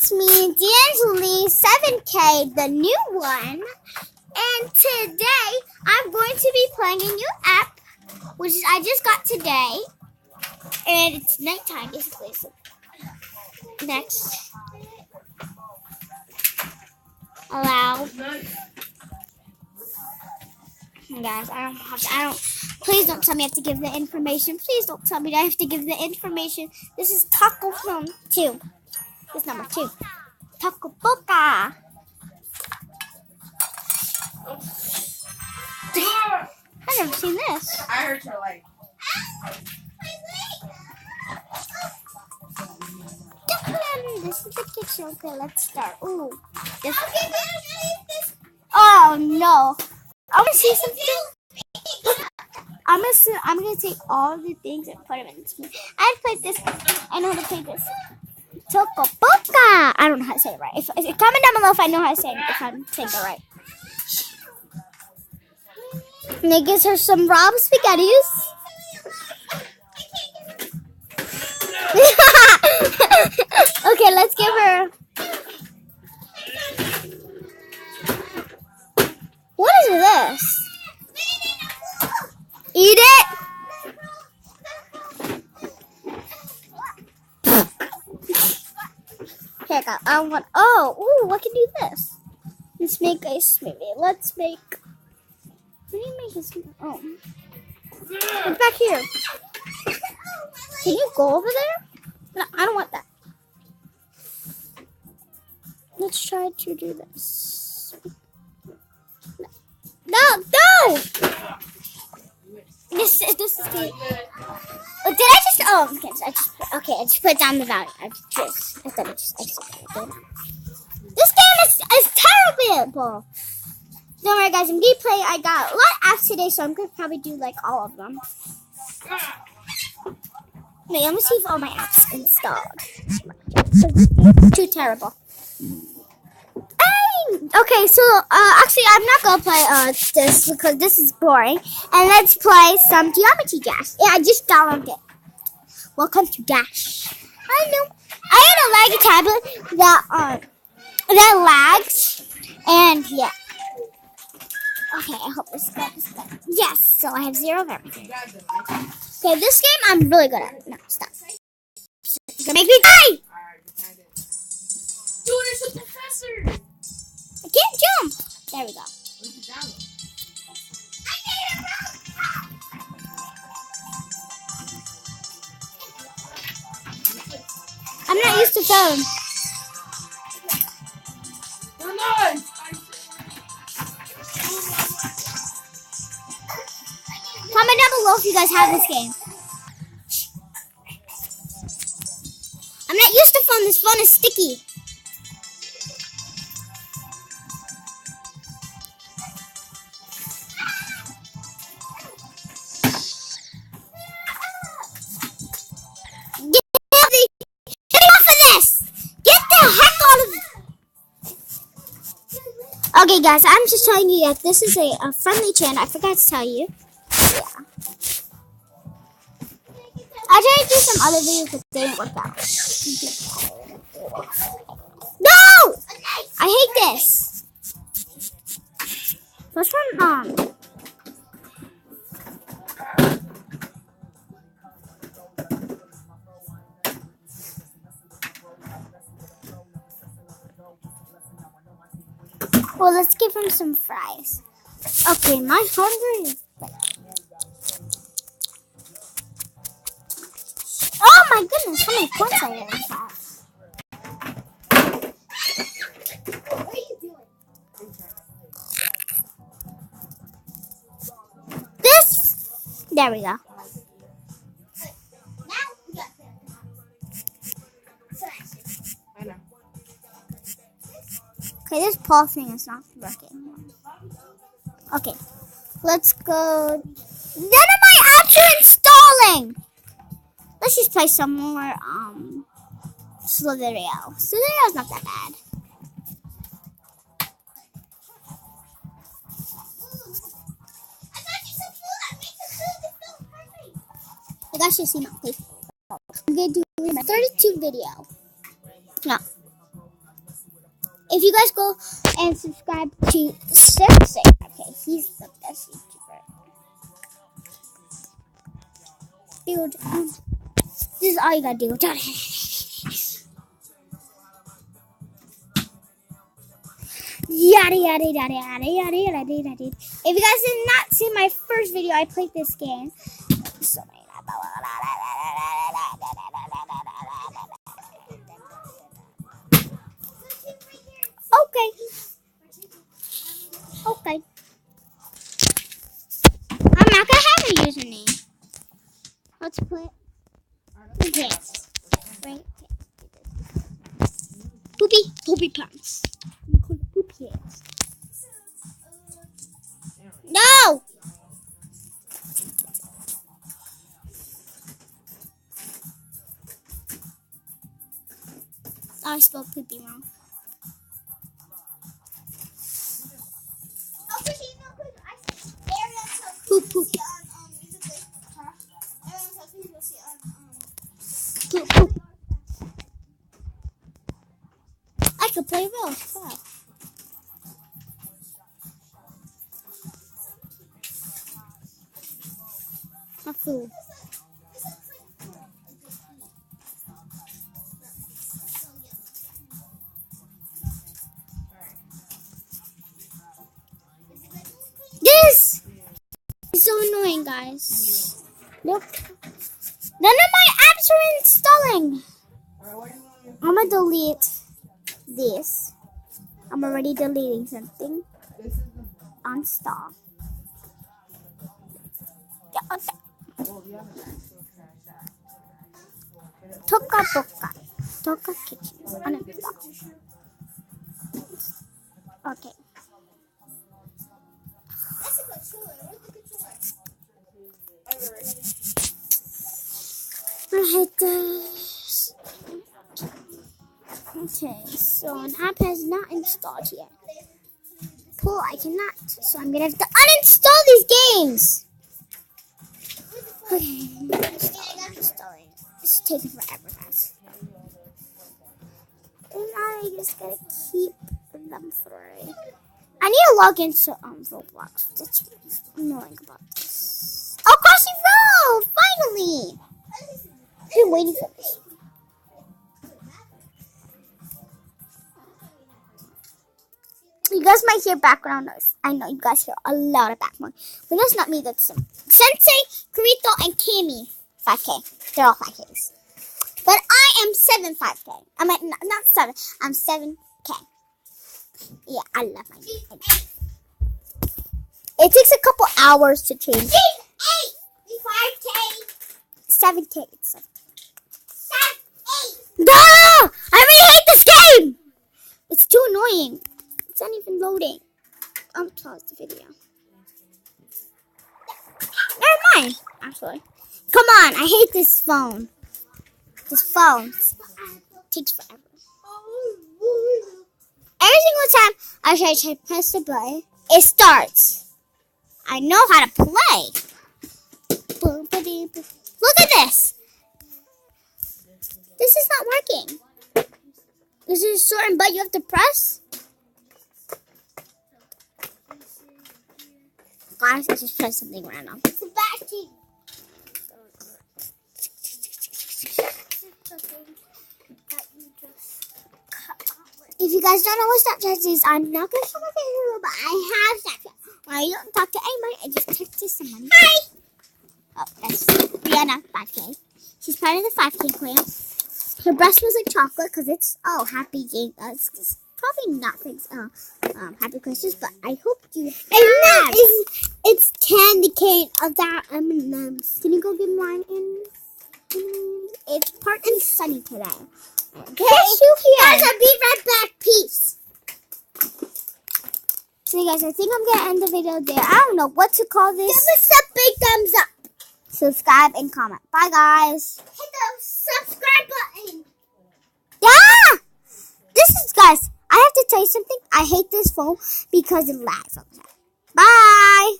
it's me, D'Angeli 7K, the new one. And today, I'm going to be playing a new app, which I just got today. And it's nighttime, basically. So next. Allow. Guys, please don't tell me I have to give the information. Please don't tell me I have to give the information. This is Taco Film 2. This is number 2. Taco Boca. I've never seen this. I heard your light. This is the kitchen. Okay, let's start. Ooh. Oh no. I want to see something. I'm gonna take all the things and put them in this. I played this. I know how to play this. Taco Boca. I don't know how to say it right. If comment down below if I know how to say it. If I'm saying it right. And it gives her some raw spaghettis. Okay, let's give her. What is this? Eat it. Here, I want. Oh, I can do this. Let's make a smoothie. Let's make. What do you make a smoothie? Oh, it's back here. Can you go over there? No, I don't want that. Let's try to do this. No! This is the. Oh, did I just? Oh, okay. I just put down the value. I thought I just did. This game is terrible. Don't worry, guys. In gameplay, I got a lot of apps today, so I'm gonna probably do like all of them. Wait, let me see if all my apps installed. Too terrible. Okay, so actually, I'm not gonna play this because this is boring. And let's play some Geometry Dash. Yeah, I just downloaded it. Welcome to Dash. I know. I had a laggy tablet that lags, and yeah. Okay, I hope this is good. Yes, so I have 0 of everything. Okay, this game I'm really good at. No, stop. You're gonna make me die! Dude, it's a professor! I can't jump! There we go. I'm not used to phone. You're not! Comment down below if you guys have this game. I'm not used to phone. This phone is sticky. Get off of this! Get the heck out of it! Okay, guys, I'm just telling you that this is a friendly channel. I forgot to tell you. Yeah. I tried to do some other videos, but they didn't work out. No! I hate this. Which one? Well, let's give him some fries. Okay, my hunger is. Oh my goodness, how many points I already have. What are you doing? This! There we go. Okay, this Paul thing is not working. Okay, let's go. None of my apps are installing! Let's just play some more Slither.io. Slither.io is not that bad. I got you see my face. I'm gonna do my 32 video. No. if you guys go and subscribe to Sensei, okay, he's the best YouTuber. Dude, this is all you gotta do. Yada yada yada yada yada yada yada. If you guys did not see my first video, I played this game. So okay. Okay. I'm not gonna have a username. Let's put this. Right. Poopy pants. Poopy hands. No! I spelled poopy wrong. Poop poop. Poop poop. I could play Rose. Wow. My food. This is so annoying, guys. Look. None of my apps are installing. I'm gonna delete this. I'm already deleting something. Uninstall. Toka Boka. Toka Kitchen. Uninstall. Okay. I hate this. Okay, so an app has not installed yet. Cool, I cannot. So I'm gonna have to uninstall these games. Okay, installing. This is taking forever, guys. And I just gotta keep them free. I need to log into Roblox. That's what's annoying about this. Oh, Crossing Road! Finally! I've been waiting for this. You guys might hear background noise. I know you guys hear a lot of background. But that's not me, that's Sensei, Kirito, and Kimi. 5K. They're all 5Ks. But I am 7 5K. I mean, not 7. I'm 7K. Yeah, I love my name. It takes a couple hours to change. 8! 5K. 7K. 7K. 8! No! I really hate this game! It's too annoying. It's not even loading. I'll pause the video. Never mind, actually. Come on, I hate this phone. This phone takes forever. Every single time I try to press the button, it starts. I know how to play. Look at this. This is not working. This is a certain button you have to press. Guys, I just pressed something random. Sebastian. If you guys don't know what Snapchat is, I'm not going to show my face, but I have Snapchat. When I don't talk to anybody, I just text to someone. Hi! Oh, that's Brianna, 5K. She's part of the 5K clan. Her breast smells like chocolate because it's, happy game. It's probably not thanks, happy Christmas, but I hope you have. It's candy cane of that M&M's. Can you go get mine in? It's part and sunny today. Okay, guys, I'll be right back. Peace. So, guys, I think I'm going to end the video there. I don't know what to call this. Give us a big thumbs up. Subscribe and comment. Bye, guys. Hit the subscribe button. Yeah! This is, guys, I have to tell you something. I hate this phone because it lags all the time. Bye.